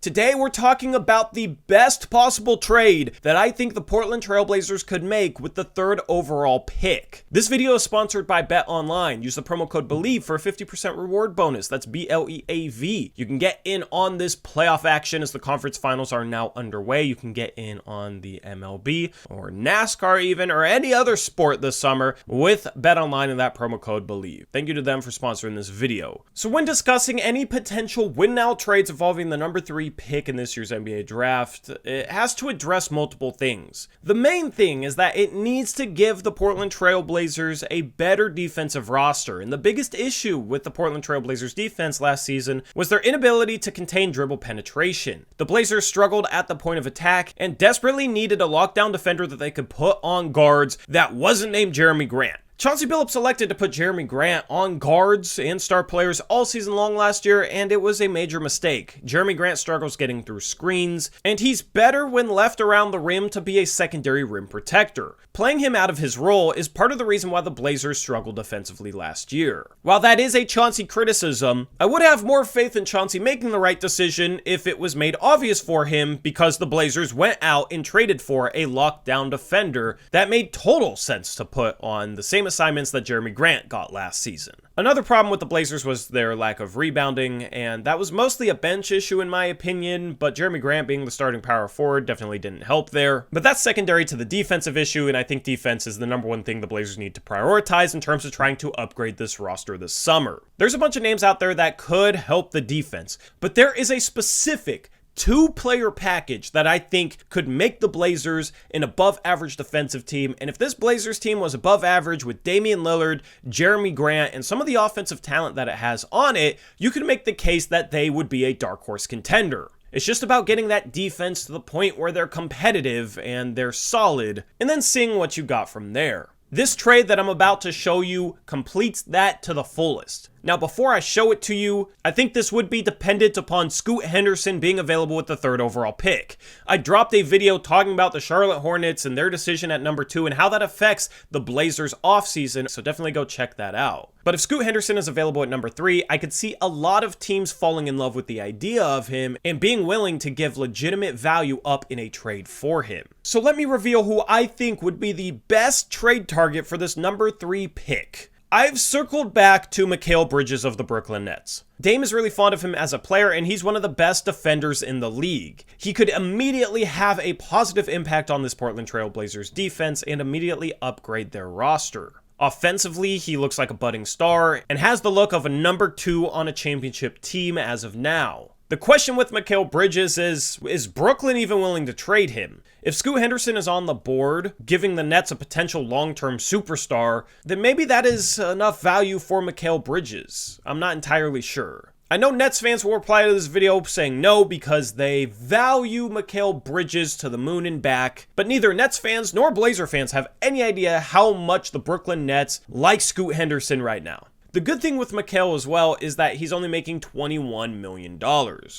Today we're talking about the best possible trade that I think the Portland Trail Blazers could make with the 3rd overall pick. This video is sponsored by BetOnline. Use the promo code BELIEVE for a 50% reward bonus. That's BLEAV. You can get in on this playoff action as the conference finals are now underway. You can get in on the MLB or NASCAR even, or any other sport this summer with BetOnline and that promo code BELIEVE. Thank you to them for sponsoring this video. So when discussing any potential win-now trades involving the number 3 pick in this year's NBA draft, it has to address multiple things. The main thing is that it needs to give the Portland Trail Blazers a better defensive roster, and the biggest issue with the Portland Trail Blazers defense last season was their inability to contain dribble penetration. The Blazers struggled at the point of attack and desperately needed a lockdown defender that they could put on guards that wasn't named Jerami Grant. Chauncey Billups elected to put Jerami Grant on guards and star players all season long last year, and it was a major mistake. Jerami Grant struggles getting through screens, and he's better when left around the rim to be a secondary rim protector. Playing him out of his role is part of the reason why the Blazers struggled defensively last year. While that is a Chauncey criticism, I would have more faith in Chauncey making the right decision if it was made obvious for him, because the Blazers went out and traded for a lockdown defender that made total sense to put on the same assignments that Jerami Grant got last season. Another problem with the Blazers was their lack of rebounding, and that was mostly a bench issue in my opinion, but Jerami Grant being the starting power forward definitely didn't help there. But that's secondary to the defensive issue, and I think defense is the number one thing the Blazers need to prioritize in terms of trying to upgrade this roster this summer. There's a bunch of names out there that could help the defense, but there is a specific 2-player package that I think could make the Blazers an above-average defensive team. And if this Blazers team was above average with Damian Lillard, Jerami Grant, and some of the offensive talent that it has on it, you could make the case that they would be a dark horse contender. It's just about getting that defense to the point where they're competitive and they're solid, and then seeing what you got from there. This trade that I'm about to show you completes that to the fullest. Now, before I show it to you, I think this would be dependent upon Scoot Henderson being available with the 3rd overall pick. I dropped a video talking about the Charlotte Hornets and their decision at number 2 and how that affects the Blazers offseason, so definitely go check that out. But if Scoot Henderson is available at number 3, I could see a lot of teams falling in love with the idea of him and being willing to give legitimate value up in a trade for him. So let me reveal who I think would be the best trade target for this number 3 pick. I've circled back to Mikal Bridges of the Brooklyn Nets. Dame is really fond of him as a player, and he's one of the best defenders in the league. He could immediately have a positive impact on this Portland Trail Blazers defense and immediately upgrade their roster. Offensively, he looks like a budding star and has the look of a number 2 on a championship team as of now. The question with Mikal Bridges is Brooklyn even willing to trade him? If Scoot Henderson is on the board, giving the Nets a potential long-term superstar, then maybe that is enough value for Mikal Bridges. I'm not entirely sure. I know Nets fans will reply to this video saying no because they value Mikal Bridges to the moon and back, but neither Nets fans nor Blazer fans have any idea how much the Brooklyn Nets like Scoot Henderson right now. The good thing with Mikal as well is that he's only making $21 million.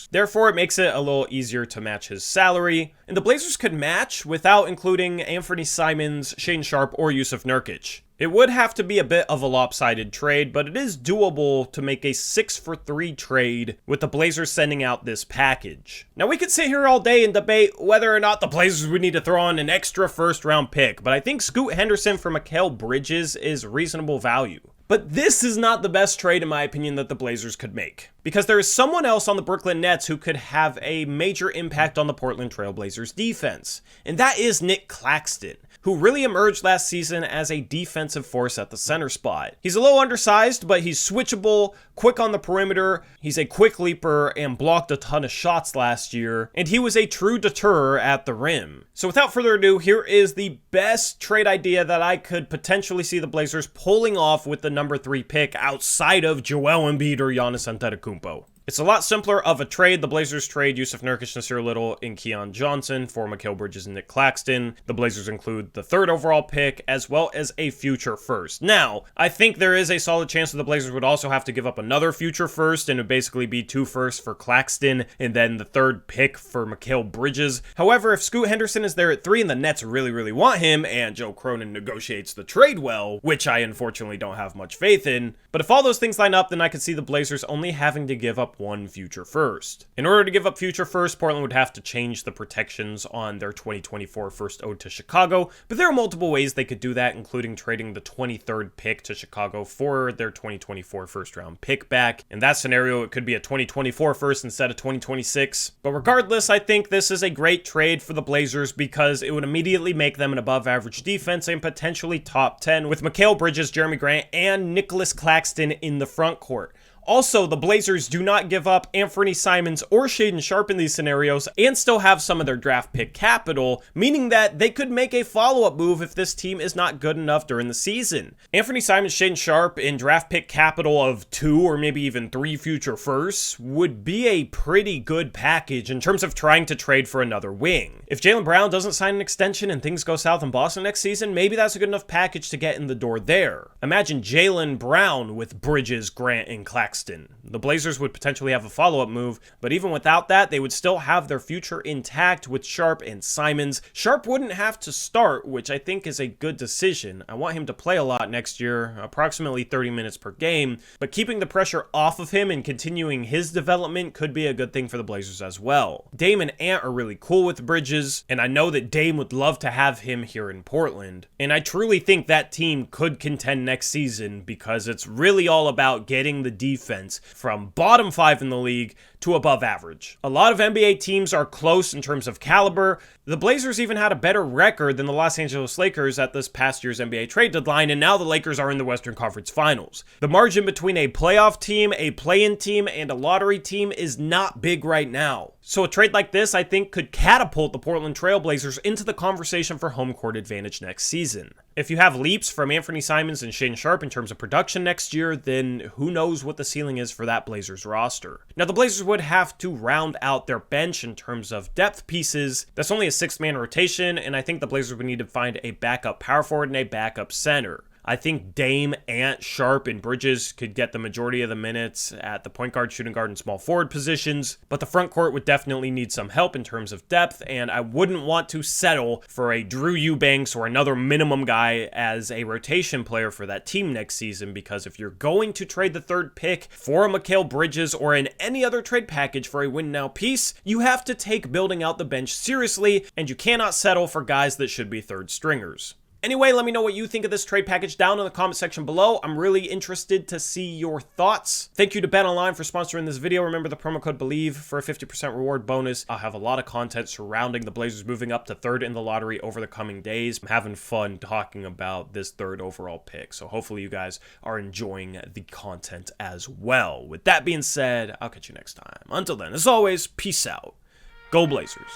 Therefore, it makes it a little easier to match his salary, and the Blazers could match without including Anthony Simons, Shane Sharp, or Jusuf Nurkic. It would have to be a bit of a lopsided trade, but it is doable to make a 6-for-3 trade with the Blazers sending out this package. Now, we could sit here all day and debate whether or not the Blazers would need to throw on an extra first-round pick, but I think Scoot Henderson for Mikal Bridges is reasonable value. But this is not the best trade, in my opinion, that the Blazers could make, because there is someone else on the Brooklyn Nets who could have a major impact on the Portland Trail Blazers defense, and that is Nic Claxton, who really emerged last season as a defensive force at the center spot. He's a little undersized, but he's switchable, quick on the perimeter, he's a quick leaper, and blocked a ton of shots last year, and he was a true deterrer at the rim. So without further ado, here is the best trade idea that I could potentially see the Blazers pulling off with the number 3 pick outside of Joel Embiid or Giannis Antetokounmpo. It's a lot simpler of a trade. The Blazers trade Jusuf Nurkic, Nasir Little, and Keon Johnson for Mikal Bridges and Nic Claxton. The Blazers include the 3rd overall pick as well as a future first. Now, I think there is a solid chance that the Blazers would also have to give up another future first, and it would basically be 2 firsts for Claxton and then the 3rd pick for Mikal Bridges. However, if Scoot Henderson is there at 3 and the Nets really want him, and Joe Cronin negotiates the trade well, which I unfortunately don't have much faith in, but if all those things line up, then I could see the Blazers only having to give up up one future first. In order to give up future first, Portland would have to change the protections on their 2024 first owed to Chicago, but there are multiple ways they could do that, including trading the 23rd pick to Chicago for their 2024 first round pick back. In that scenario, it could be a 2024 first instead of 2026. But regardless, I think this is a great trade for the Blazers because it would immediately make them an above average defense and potentially top 10 with Mikal Bridges, Jerami Grant, and Nicholas Claxton in the front court. Also, the Blazers do not give up Anthony Simons or Shaedon Sharpe in these scenarios and still have some of their draft pick capital, meaning that they could make a follow-up move if this team is not good enough during the season. Anthony Simons, Shaedon Sharpe in draft pick capital of 2 or maybe even 3 future firsts would be a pretty good package in terms of trying to trade for another wing. If Jaylen Brown doesn't sign an extension and things go south in Boston next season, maybe that's a good enough package to get in the door there. Imagine Jaylen Brown with Bridges, Grant, and Claxton. The Blazers would potentially have a follow-up move, but even without that, they would still have their future intact with Sharpe and Simons. Sharpe wouldn't have to start, which I think is a good decision. I want him to play a lot next year, approximately 30 minutes per game, but keeping the pressure off of him and continuing his development could be a good thing for the Blazers as well. Dame and Ant are really cool with Bridges, and I know that Dame would love to have him here in Portland, and I truly think that team could contend next season because it's really all about getting the defense from bottom 5 in the league to above average. A lot of NBA teams are close in terms of caliber. The Blazers even had a better record than the Los Angeles Lakers at this past year's NBA trade deadline, and now the Lakers are in the Western Conference Finals. The margin between a playoff team, a play-in team, and a lottery team is not big right now. So a trade like this, I think, could catapult the Portland Trail Blazers into the conversation for home court advantage next season. If you have leaps from Anthony Simons and Shaedon Sharpe in terms of production next year, then who knows what the ceiling is for that Blazers roster. Now, the Blazers would have to round out their bench in terms of depth pieces. That's only a 6-man rotation, and I think the Blazers would need to find a backup power forward and a backup center. I think Dame, Ant, Sharpe, and Bridges could get the majority of the minutes at the point guard, shooting guard, and small forward positions, but the front court would definitely need some help in terms of depth, and I wouldn't want to settle for a Drew Eubanks or another minimum guy as a rotation player for that team next season, because if you're going to trade the 3rd pick for a Mikal Bridges or in any other trade package for a win-now piece, you have to take building out the bench seriously, and you cannot settle for guys that should be 3rd stringers. Anyway, let me know what you think of this trade package down in the comment section below. I'm really interested to see your thoughts. Thank you to BetOnline for sponsoring this video. Remember the promo code BELIEVE for a 50% reward bonus. I'll have a lot of content surrounding the Blazers moving up to 3rd in the lottery over the coming days. I'm having fun talking about this 3rd overall pick, so hopefully you guys are enjoying the content as well. With that being said, I'll catch you next time. Until then, as always, peace out. Go Blazers.